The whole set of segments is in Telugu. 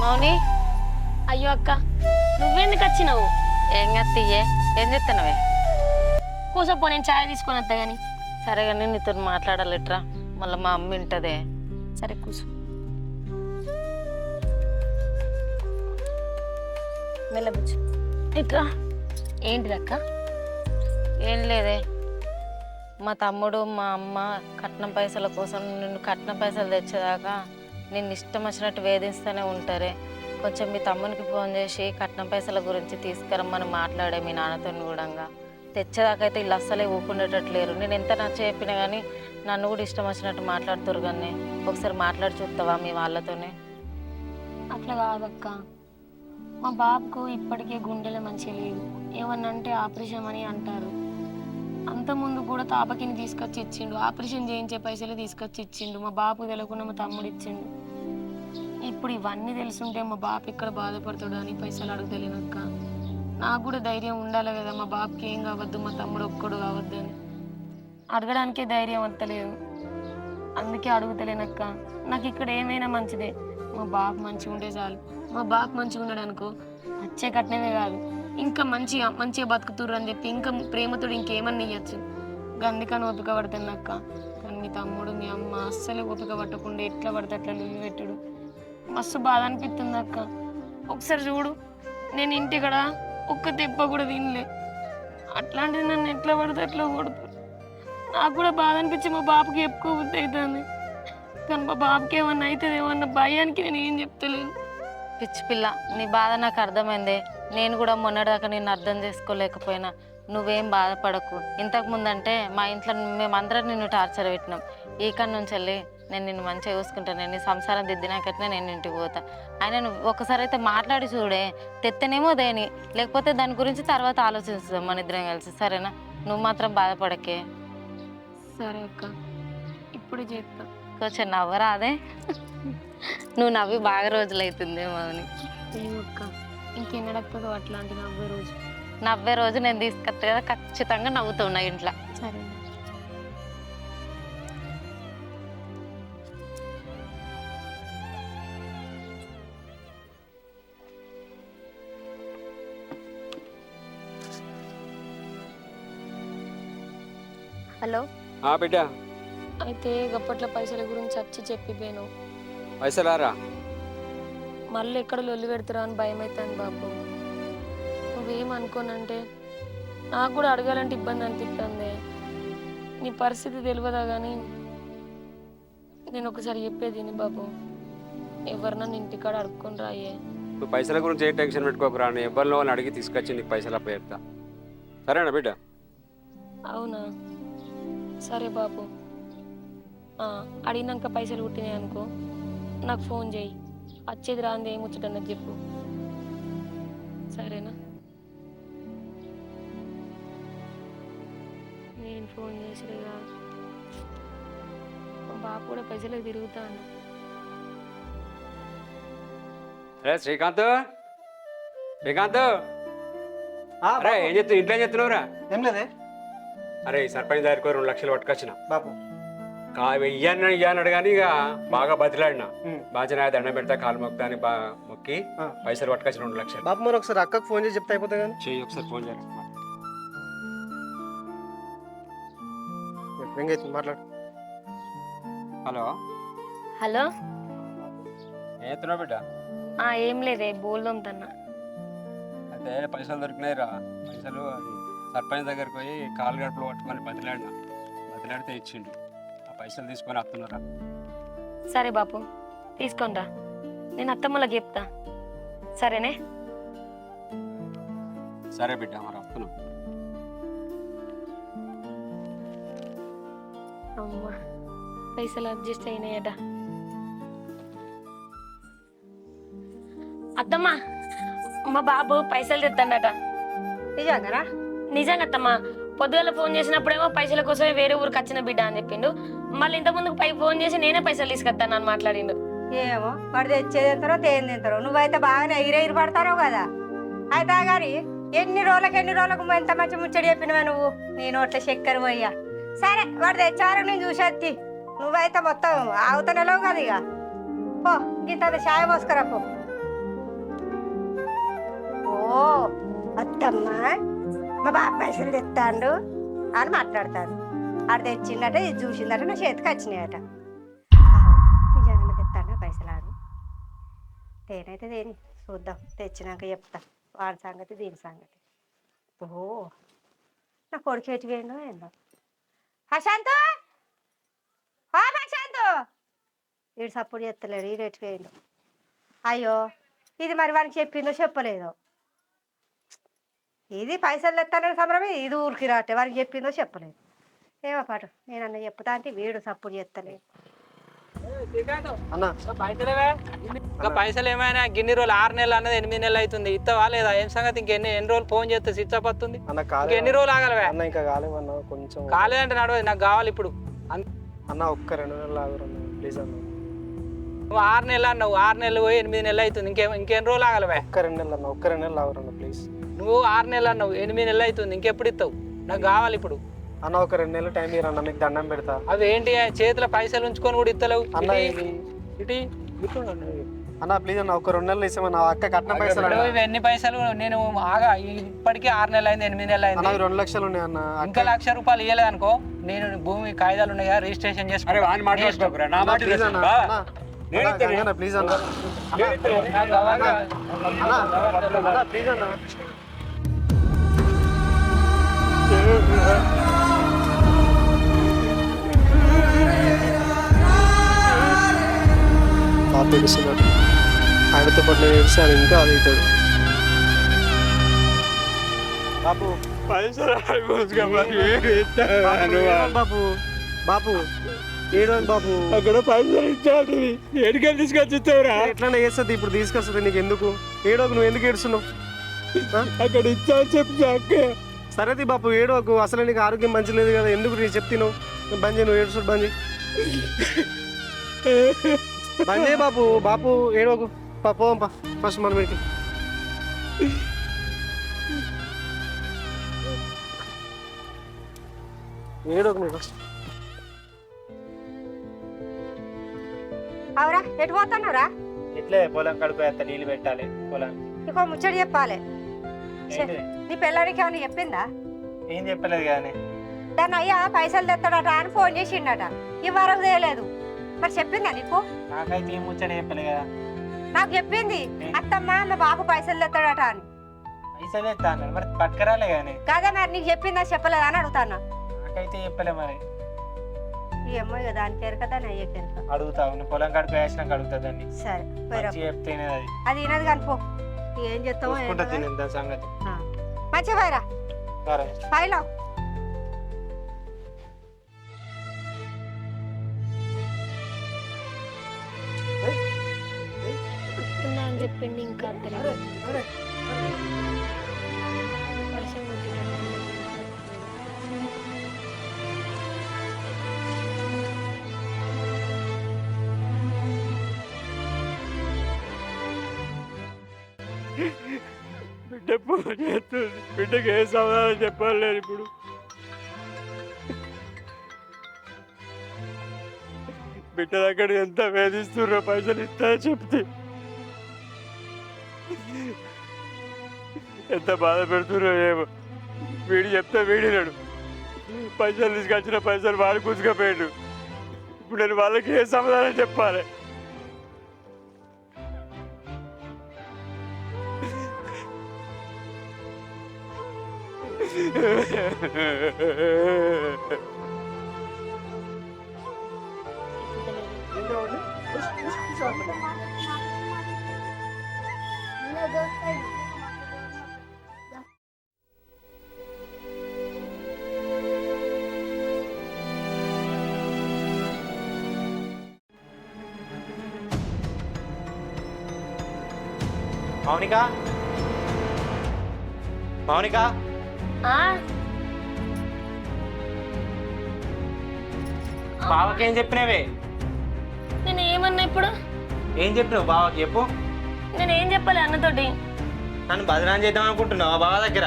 మౌని, అయ్యో అక్క, నువ్వెందుకు వచ్చినావు? ఏం కత్తియే? ఏం చెప్తున్నావే? కూసపో, నేను ఛాయ్ తీసుకొని వస్తా గాని. సరే కానీ నీతో మాట్లాడాలిట్రా, మళ్ళీ మా అమ్మ వింటదే. సరే కూసు. మెల్లబుచ్చు. ఇట్రా. ఏంటిది అక్క? ఏం లేదే, మా తమ్ముడు మా అమ్మ కట్నం పైసల కోసం నిన్ను కట్నం పైసలు తెచ్చేదాకా నిన్ను ఇష్టం వచ్చినట్టు వేధిస్తూనే ఉంటారే. కొంచెం మీ తమ్మునికి ఫోన్ చేసి కట్నం పైసల గురించి తీసుకురమ్మని మాట్లాడే మీ నాన్నతో కూడా. తెచ్చేదాకైతే ఇల్లు అస్సలే ఊపుకుండేటట్లేరు. నేను ఎంత నచ్చ చెప్పినా కానీ నన్ను కూడా ఇష్టం వచ్చినట్టు మాట్లాడుతురు. కానీ ఒకసారి మాట్లాడి చూస్తావా మీ వాళ్ళతోనే? అట్లా కాదక్క, మా బాబుకు ఇప్పటికే గుండెలు మంచిగా లేవు. ఏమన్నా అంటే ఆపరేషన్ అని అంటారు. అంత ముందు కూడా తాపకిని తీసుకొచ్చి ఇచ్చిండు. ఆపరేషన్ చేయించే పైసలు తీసుకొచ్చి ఇచ్చిండు. మా బాబు తెలియకుండా మా తమ్ముడు ఇచ్చిండు. ఇప్పుడు ఇవన్నీ తెలుసుంటే మా బాబు ఎక్కడ బాధపడతాడు అని పైసలు అడుగుతలేనక్క. నాకు కూడా ధైర్యం ఉండాలి కదా, మా బాబుకి ఏం కావద్దు, మా తమ్ముడు ఒక్కడు కావద్దు అని. అడగడానికే ధైర్యం వస్తలేదు, అందుకే అడుగుతలేనక్క. నాకు ఇక్కడ ఏమైనా మంచిదే, మా బాబు మంచిగా ఉంటే చాలు. మా బాబు మంచిగా ఉన్నాడు అనుకో, వచ్చే కట్నమే కాదు ఇంకా మంచిగా మంచిగా బతుకుతుర్రు అని చెప్పి ఇంకా ప్రేమతోడు ఇంకేమన్నా ఇయ్యచ్చు. అందుకని ఓపిక పడుతుంది అక్క. కానీ మీ తమ్ముడు మీ అమ్మ అస్సలు ఓపిక పట్టకుండా ఎట్లా పడితే అట్లా లిల్లు పెట్టుడు మస్తు బాధ అనిపిస్తుంది అక్క. ఒకసారి చూడు, నేను ఇంటి కూడా ఒక్క దెబ్బ కూడా తినలే, అట్లాంటిది నన్ను ఎట్లా పడితే అట్లా కొడుతుంది. నాకు కూడా బాధ అనిపించి మా బాబుకి చెప్పుకోబుద్ది అవుతుంది. కానీ మా బాబుకి ఏమన్నా అవుతుంది ఏమన్నా భయానికి నేను ఏం చెప్తలేను. పిచ్చి పిల్ల, నీ బాధ నాకు అర్థమైందే. నేను కూడా మొన్నటిదాకా నిన్ను అర్థం చేసుకోలేకపోయినా. నువ్వేం బాధపడకు. ఇంతకు ముందంటే మా ఇంట్లో మేమందరం నిన్ను టార్చర్ పెట్టినాం. ఈకడ నుంచి వెళ్ళి నేను నిన్ను మంచిగా చూసుకుంటాను. నేను నీ సంసారం దిద్దినాకట్నే నేను ఇంటికి పోతా. అయినా నువ్వు ఒకసారి అయితే మాట్లాడి చూడే, తెత్తనేమో దేని, లేకపోతే దాని గురించి తర్వాత ఆలోచిస్తాం మన ఇద్దరం కలిసి. సరేనా? నువ్వు మాత్రం బాధపడకే. సరే అక్క, ఇప్పుడు చేస్తా. కొంచెం నవ్వరా అదే. నువ్వు నవ్వి బాగా రోజులైతుందేమో అని. ఏమో అక్క, ఇంకెన్నడక్కదో అట్లాంటి నవ్వే రోజు. నవ్వే రోజు నేను తీసుకొస్తా కదా, ఖచ్చితంగా నవ్వుతున్నా ఇంట్లో. సరే. హలో బిడ్డ, అయితే గప్పట్ల పైసల గురించి వచ్చి చెప్పిపోయాను. పైసలారా? మళ్ళీ ఎక్కడ లొల్లి పెడతారా అని భయం అవుతుంది బాబు. నువ్వేమనుకోనంటే నాకు కూడా అడగాలంటే ఇబ్బంది అనిపిస్తుంది. నీ పరిస్థితి తెలియదా కానీ నేను ఒకసారి చెప్పేది బాబు, ఎవరినన్నా ఇంటికాడ అడుక్కొని రాయే. నువ్వు పైసల గురించి ఏ టెన్షన్ పెట్టుకోకురా. నేను ఎవరిలో వాళ్ళని అడిగి తీసుకొచ్చి నీకు పైసలు అప్పచెప్తా. సరేనా బిడ్డ? అవునా, సరే బాబు. అడిగినాక పైసలు పుట్టినాయి అనుకో నాకు ఫోన్ చేయి. వచ్చేది రాంది ఏం ముచ్చటన్నది చెప్పు, సరేనా? నేను ఫోన్ చేసిగా మా బాబు కూడా పైసలకు తిరుగుతాను. అరే శ్రీకాంత్, శ్రీకాంత్, అరే ఏం చెప్తావు? ఇంట్లో ఏం చెప్తున్నావురా? ఏం లేదే. అరే సర్పంచ్ దగ్గరకు 2 లక్షలు పట్టుకొచ్చిన బాబు. ఇయ్యాను కానీ ఇక బాగా బతిలాడినా. బాగా దండం పెడతా, కాలు మొక్తా అని బాగా మొక్కి పైసలు పట్టుకొచ్చిన 2 లక్షలు. బాబు మరి ఒకసారి అక్కకు ఫోన్ చేసి చెప్తే అయిపోతుంది కానీ. చెయ్యి ఒకసారి ఫోన్ చేయాలి. మాట్లాడు. హలో. హలో. ఏం చెప్తున్నావు బిడ్డ? ఏం లేదే, బోల్దొంతన్నా. అయితే పైసలు దొరికినాయి రా. పైసలు అది సర్పంచ్ దగ్గరికి పోయి కాలు గడపలో పట్టుకొని బతిలాడితే ఇచ్చిండు. ఆ పైసలు తీసుకొని వస్తున్నారా? సరే బాపు, తీసుకోండిరా. నేను అత్తమ్మలకు చెప్తా, సరేనే? సరే బిడ్డ, మరి వస్తున్నాం. అమ్మా, పైసలు అడ్జస్ట్ అయినాయట. అత్తమ్మ, మా బాబు పైసలు తెస్తాడట. నిజంగానా? నిజంగా అత్తమ్మ. పొద్దుగల ఫోన్ చేసినప్పుడేమో పైసల కోసమే వేరే ఊరికి వచ్చిన బిడ్డ అని చెప్పిండు. మళ్ళీ ఇంత ముందుకు ఫోన్ చేసి నేనే పైసలు తీసుకొస్తాను అని మాట్లాడిండు. ఏమో వాడు తెచ్చేది తింటారో తేని తింటారో. నువ్వైతే బాగానే ఎగిరెగిరి పడతారో కదా. అయితే కానీ ఎన్ని రోజులకు ఎంత మంచి ముచ్చడి చెప్పినవా నువ్వు. నీ నోట్ల చక్కెర పోయ్యా. సరే, వాడు తెచ్చారు నేను చూసేది. నువ్వైతే మొత్తం ఆగుతూనేలేవు కదా. ఇక పో, గీత ఛాయ్ పోసుకురా పో. అత్తమ్మ మా బాబు పైసలు తెస్తాడు అని మాట్లాడతాడు. ఆడు తెచ్చిండట, ఇది చూసిందట, నా చేతికి వచ్చినాయట. నిజంగా తెస్తాడా పైసలు ఆడు? తేనైతే తేని చూద్దాం, తెచ్చినాక చెప్తా వాడి సంగతి దీని సంగతి. నా కొడుకు ఎటు పోయిండో ఏందో. ప్రశాంత్, ప్రశాంత్, వీడు సపోర్ట్ చేస్తలేడు, వీడు ఎటు పోయిండు. అయ్యో, ఇది మరి వానికి చెప్పిందో చెప్పలేదో. ఇది పైసలు తెస్తానని సంబరమే, ఇది ఊరికి రాటే వారికి చెప్పిందో చెప్పలేదు. ఏమో పాటు నేనన్నా చెప్తా అంటే వీడు సపోర్ట్ చేస్తలేదు. అన్న పైసలు ఏమైనా గిన్ని రోజులు 6 నెలలు అన్నది 8 నెలలు అవుతుంది. ఇస్తావా లేదా? ఏం సంగతి? ఎన్ని రోజులు ఫోన్ చేస్తే స్విచ్ ఆఫ్ వస్తుంది. ఎన్ని రోజులు ఆగలవే? అన్న ఇంకా కాలేమన్నా కొంచెం. కాలేదంటే నడవదు, నాకు కావాలి ఇప్పుడు. అన్న ఒక్క 2 నెలలు ఆగురన్న ప్లీజ్ అన్న. నువ్వు 6 నెలలు అన్నావు, 6 నెలలు పోయి 8 నెలలు అవుతుంది. ఇంకెన్ని రోజులు ఆగలవే? ఒక్క 2 నెలలు అన్న, ఒక్క 2 నెలలు ఆగురన్న ప్లీజ్. నువ్వు 6 నెలలు అన్నావు, 8 నెలలు అవుతుంది. ఇంకెప్పుడు ఇస్తావు? నాకు కావాలి ఇప్పుడు. అన్న ఒక 2 నెలలు టైం ఇవ్వరన్న, మీకు దండం పెడతా. అవి ఏంటి? చేతిలో పైసలు ఉంచుకొని కూడా ఇస్తలేవు. అన్న ఇటీ అన్న ప్లీజ్ అన్న, ఒక 2 నెలలు ఇస్తామన్న. అక్క కట్నం పైసలు ఇవి ఎన్ని పైసలు? నేను ఆగా ఇప్పటికీ 6 నెలలు అయింది, 8 నెలలు అయింది. 2 లక్షలు ఉన్నాయి అన్న. ఇంకా 1,00,000 రూపాయలు ఇవ్వలేదు అనుకో, నేను భూమి కాగితాలు ఉన్నాయా రిజిస్ట్రేషన్ చేసుకుంటా. ప్లీజ్ అన్న, ప్లీజ్ అన్న, ప్లీజ్ అన్న. బాబు ఏడుస్తున్నాడు, ఆయనతో పాటు నేను ఏడిస్తే ఆయన ఇంకా అది అవుతాడు. బాబు బాబు బాబు ఏడు బాబు, అక్కడ పైసలు ఇచ్చాడు, ఎడికెళ్ళి తీసుకొచ్చి ఇచ్చావురా? ఎట్లా చేస్తుంది ఇప్పుడు? తీసుకొస్తుంది నీకు ఎందుకు? ఏడోకు, నువ్వు ఎందుకు ఏడుస్తున్నావు? అక్కడ ఇచ్చావు చెప్పు అక్క. సరేది బాపు ఏడోకు, అసలు నీకు ఆరోగ్యం మంచి లేదు కదా, ఎందుకు నేను చెప్తున్నావు? బంద్ చేయి, నువ్వు ఏడుస్తాడు బంద్ చేయి, బంద్ చేయి బాపు. బాపు ఏడోకు, పోదాం ఫస్ట్ మనం ఇంటికి. ఏడోకు నువ్వు ఫస్ట్. అవురా, ఎటు పోతున్నావురా? ఇట్లే పొలం కడుపు నీళ్ళు పెట్టాలి పొలం. ఇంకో ముచ్చడి చెప్పాలి. నీ పిల్లడికి ఏమైనా చెప్పిందా? ఏం చెప్పలేదు కానీ దాన్ని అయ్యా పైసలు తెస్తాడట అని ఫోన్ చేసిండట, ఈ వరకు తేలేదు. మరి చెప్పిందా నీకు? నాకైతే ఏం ముచ్చడి చెప్పలే కదా. నాకు చెప్పింది, అత్తమ్మ మా బాబు పైసలు తెస్తాడట అని. పైసలు ఎత్తా అన్నాడు, మరి పట్టుకరాలే కానీ. కదా మరి నీకు చెప్పిందా చెప్పలేదా అని అడుగుతాను. నాకైతే చెప్పలే మరి. ఏమో ఇక దాని కేరు కదా నా అయ్యే కేరు. అడుగుతావు, నువ్వు పొలం కడుపు వేసినాక అడుగుతా దాన్ని. సరే పోయిరా, చెప్తేనే అది అది వినది కనుపో. ఏం చెప్తామో చూసుకుంటా తినేది దాని సంగతి. మంచిగా పోయిరా, సరే పైలో. అని చెప్పిండి ఇంకా వర్షం కొట్టినట్టు. బిడ్డ ఫోన్ చేస్తుంది, బిడ్డకి ఏ సమాధానం చెప్పలేదు. ఇప్పుడు బిడ్డ దగ్గర ఎంత వేధిస్తుర్రో పైసలు ఇస్తా చెప్తే ఎంత బాధ పెడుతుర్రో ఏమో. వీడు చెప్తే వీడినాడు, పైసలు తీసుకొచ్చిన పైసలు వాడు కూసుకపోయాడు. ఇప్పుడు నేను వాళ్ళకి ఏ సమాధానం చెప్పాలి? మౌనిక, మౌనిక, బావకేం చెప్పినవే? నేను ఏమన్నా ఇప్పుడు? ఏం చెప్పినావు బావకి చెప్పు. నేను ఏం చెప్పాలి అన్నతోటి? నన్ను బదనాం చేద్దాం అనుకుంటున్నావా బావ దగ్గర?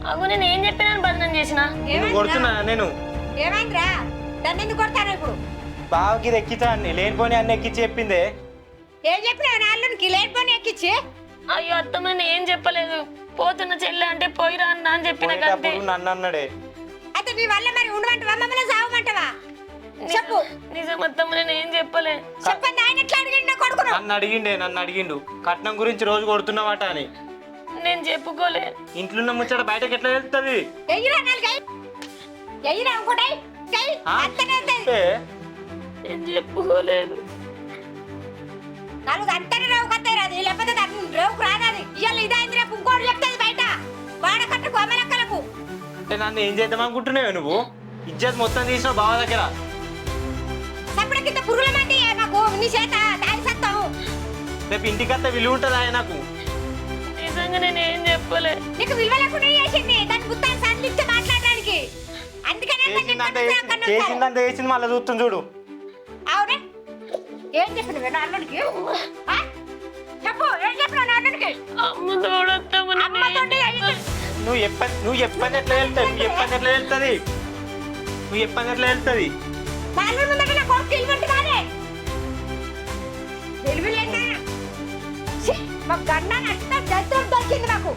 అవు నేను ఏం చెప్పినా బదనం చేసిన? కొడుతున్నా నేను. ఏమైందిరా? దాన్ని ఎందుకు కొడతాను ఇప్పుడు? బావకి ఇది ఎక్కించా అన్ని లేనిపోని అన్ని ఎక్కించి చెప్పిందే. ఏం చెప్పినా నాలుగుకి లేనిపోని ఎక్కించి? అయ్యో అత్తమ్మ నేను ఏం చెప్పలేదు. పోతున్న చెల్లె అంటే పోయిరా అన్న అని చెప్పిన అంతే. పోయేటప్పుడు నన్ను అన్నాడే. అయితే నీ వల్ల మరి ఉండమంటావా మమ్మల్ని సావమంటావా చెప్పు. నిజం అత్తమ్మ నేను ఏం చెప్పలే. చెప్పండి ఆయన ఎట్లా అడిగిండు నా కొడుకును? నన్ను అడిగిండు కట్నం గురించి రోజు కొడుతున్నావట అని. నేను చెప్పుకోలే. ఇంట్లో ఉన్న ముచ్చట బయటకి ఎట్లా వెళ్తుంది? ఎయ్యిరా నాలుగై ఎయ్యిరా ఇంకోటి చెయ్యి అంతనే ఉంటుంది. నేను చెప్పుకోలేదు. నాలుగు అంతనే రేవు కత్తాయి రాదు లేకపోతే రేవుకు రాదు. ఇవాళ ఇదైంది రేపు ఇంకోటి చెప్తుంది బయట వాడ కట్టుకు అమ్మలక్కలకు. అంటే నన్ను ఏం చేద్దాం అనుకుంటున్నావు నువ్వు? ఇజ్జత్ మొత్తం తీసినావు బావ దగ్గర. సపడ కింద పురుగుల మంది మాకు నీ చేత దాని సత్తాము. రేపు ఇంటికత్తే విలువ ఉంటుందా నాకు? నిజంగా నేను ఏం చెప్పలే. నీకు విలువ లేకుండా చేసింది దాని గుత్తాన్ని సంధించి మాట్లాడడానికి. అందుకనే చేసిందంత చేసింది మళ్ళీ చూస్తుంది చూడు. అవునే ఏం చెప్పినవే నా అల్లుడికి? చెప్పు ఏం చెప్పినా నా అల్లుడికి? అమ్మ తోడత్తమ్మ అమ్మతోటి అయ్యింది. నువ్వు చెప్పని ఎట్లా వెళ్తుంది? నువ్వు చెప్పని ఎట్లా వెళ్తుంది? నా అల్లుడి ముందట నా కొడుకు తెలివంటి కాదే తెలివిలేదా? మా గన్నాన్ని అంతా దరిద్రం దొరికింది నాకు.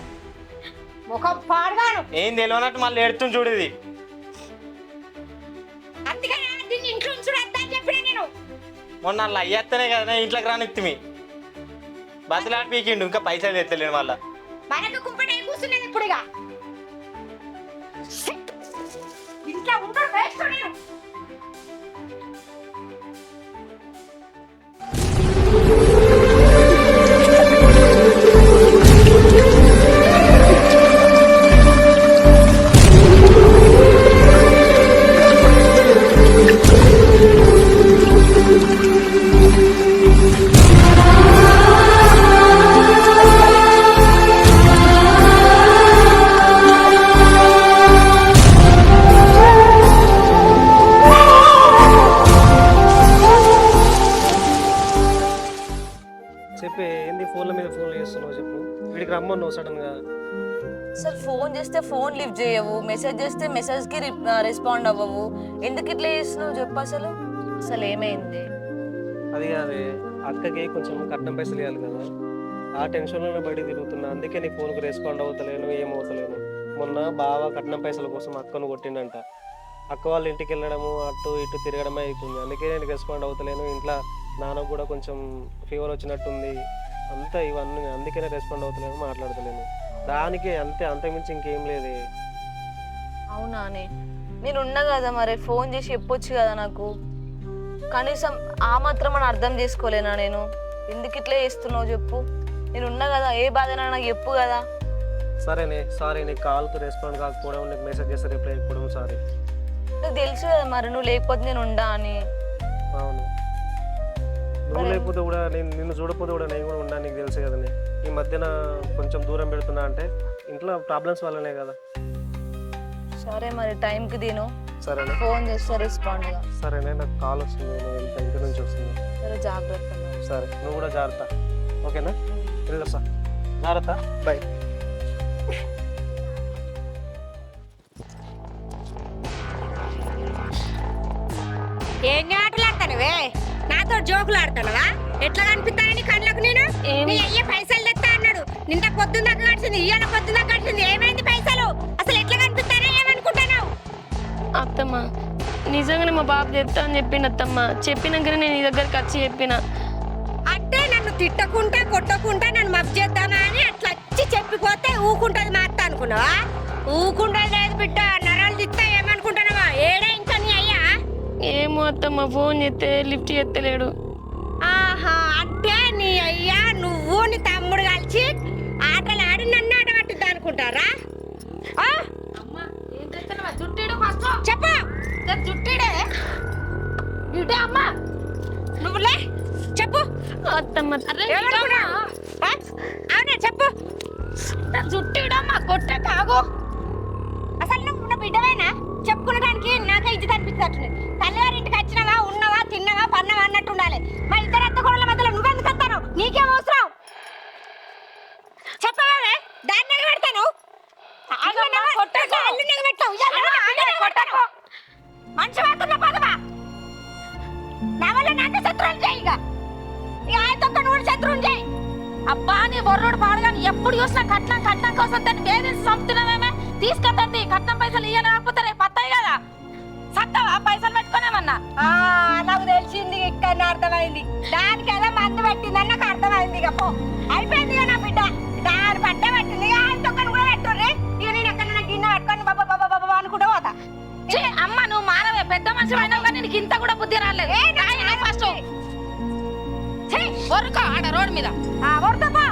ముఖం పాడుగాను. ఏం తెలియనట్టు మళ్ళీ ఏడుతుంది చూడు ఇది. అందుకనే దీన్ని ఇంట్లో ఉంచుడు వద్దా అని చెప్పిన నేను. మొన్న అలా అయ్యేస్తేనే కదా ఇంట్లోకి రానిత్తిమి. బతులాడి పీకిండు ఇంకా పైసలు ఎత్తలేడు మళ్ళా. మనకు కుంపటే కూర్చునేది ఇప్పుడు ఇక. ఇంట్లో ఉండరు వేస్ట్ నేను. చెప్పే ఏంది ఫోన్ల మీద ఫోన్లు చేస్తున్నావు చెప్పు. వీడికి రమ్మన్నావు సడన్గా. అసలు ఫోన్ చేస్తే ఫోన్ లిఫ్ట్ చేయవు, మెసేజ్ చేస్తే మెసేజ్కి రెస్పాండ్ అవ్వవు. ఎందుకు ఇట్లా చేస్తున్నావు చెప్పు. అసలు ఏమైంది? అది కాదే అక్కకి కొంచెం కట్నం పైసలు ఇవ్వాలి కదా, ఆ టెన్షన్లోనే బయట తిరుగుతున్నా. అందుకే నీ ఫోన్కి రెస్పాండ్ అవుతలేను, ఏమవుతలేను. మొన్న బావ కట్నం పైసల కోసం అక్కను కొట్టిండంట. అక్క వాళ్ళ ఇంటికి వెళ్ళడము అటు ఇటు తిరగడమే అవుతుంది. అందుకే నేను రెస్పాండ్ అవుతలేను. ఇంట్లో నాన్నకు కూడా కొంచెం ఫీవర్ వచ్చినట్టుంది అంతా ఇవన్నీ. అందుకే నేను రెస్పాండ్ అవుతలేను, మాట్లాడతలేను. దానికి అంతే, అంతకుమించి ఇంకేం లేదే. అవునానే నేను ఉన్నా కదా, మరి ఫోన్ చేసి చెప్పొచ్చు కదా నాకు. కనీసం ఆ మాత్రం అని అర్థం చేసుకోలేనా నేను? ఎందుకు ఇట్లా చేస్తున్నావు చెప్పు. నేను ఉన్నా కదా, ఏ బాధైనా నాకు చెప్పు కదా. సరేనే సారీ, నీకు కాల్కి రెస్పాండ్ కాకపోవడం, నీకు మెసేజ్ చేస్తే రిప్లై ఇవ్వడం సారీ. నాకు తెలుసు కదా మరి నువ్వు లేకపోతే నేను ఉండా అని. అవును, నువ్వు లేకపోతే కూడా నిన్ను చూడకపోతే కూడా నేను కూడా ఉండా, నీకు తెలుసు కదనే. ఈ మధ్యన కొంచెం దూరం పెడుతున్నా అంటే ఇంట్లో ప్రాబ్లమ్స్ వల్లనే కదా. సరే మరి టైంకి తిను. సరేనే, ఫోన్ చేస్తే రెస్పాండ్ గా. సరేనే నాకు కాల్ వస్తుంది, నేను వెళ్తా, ఇంటి నుంచి వస్తుంది. సరే జాగ్రత్త. సరే నువ్వు కూడా జాగ్రత్త, ఓకేనా? వెళ్ళొస్తా, జాగ్రత్త, బాయ్. ఏం ఆటలు ఆడతానువే? నాతో జోకులు ఆడతానవా? ఎట్లా కనిపిస్తానని కళ్ళకు నేను? నీ అయ్యే పైసలు తెస్తా అన్నాడు. నింట పొద్దున్న గడిచింది, ఇయ్యాల పొద్దున్న గడిచింది. ఏమైంది పైసలు? అసలు ఎట్లా కనిపిస్తానో ఏమనుకుంటున్నావు? అత్తమ్మ నిజంగానే మా బాబు చెప్తా అని చెప్పిండు అత్తమ్మ. చెప్పినాకనే నేను నీ దగ్గరికి వచ్చి చెప్పిన. అంటే నన్ను తిట్టకుంటా కొట్టకుంటా నన్ను మబ్బు చేద్దామా అని అట్లా వచ్చి చెప్పిపోతే ఊకుంటది మా అత్త అనుకున్నావా? ఊకుంటది లేదు బిడ్డ, నరాలు తిత్తా ఏమనుకుంటున్నావా? ఏడే ఇంకా నీ అయ్యా? ఏమో అత్తమ్మ, ఫోన్ చేస్తే లిఫ్ట్ చేస్తలేడు. ఆహా, అంటే నీ అయ్యా నువ్వు నీ తమ్ముడు కలిసి ఆటలు ఆడి నన్ను ఆట పట్టిద్దా అనుకుంటారా? చెప్పు, జుట్టిడే ఇటే అమ్మా, నువ్వులే చెప్పు. అత్తమ్మ అవునా చెప్పు. జుట్టిడమ్మా కొట్టే కాగు. అసలు నువ్వు బిడ్డవేనా? చెప్పుకునడానికి నాకే ఇజ్జత్ అనిపిస్తుంది. తల్లివారింటికి వచ్చినావా, ఉన్నావా, తిన్నావా, పన్నావా అన్నట్టు ఉండాలి. మా ఇద్దరు అత్త కొడుల మధ్యలో నువ్వెందుకు వస్తాను? నీకేం అవసరం చెప్పవే? దాన్ని పెడతాను మనిషి మాత్రం పదవా నా వల్ల నాకే శత్రువులు చేయి. ఇక ఆయనతో నువ్వు శత్రువులు చేయి. అబ్బా నీ బొర్రుడు పాడగాని ఎప్పుడు చూసినా కట్నం కట్నం కోసం దాన్ని వేధించి చంపుతున్నామేమే. తీసుకొద్దండి కట్నం పైసలు ఇయ్యని రాకపోతే రేపు పత్తాయి కదా. సత్తావా పైసలు పెట్టుకునేమన్నా? నాకు తెలిసింది ఇక్కడ అర్థమైంది. దానికి ఏదో మందు పెట్టిందని నాకు అర్థమైంది. ఇక పో అయిపోయింది ఇక నా బిడ్డ దాని పట్టే పట్టింది. ఇక ఆయన తొక్కను కూడా పెట్టుర్రి. ఇక నేను ఎక్కడ గిన్నె పెట్టుకొని బాబా బాబా బాబా అనుకుంటూ పోతా. ఛీ, అమ్మ నువ్వు మారవే, పెద్ద మనిషి అయినా కానీ నీకు ఇంత కూడా బుద్ధి రాలేదు. ఫస్ట్ బొరుకో ఆడ రోడ్ మీద వరదపా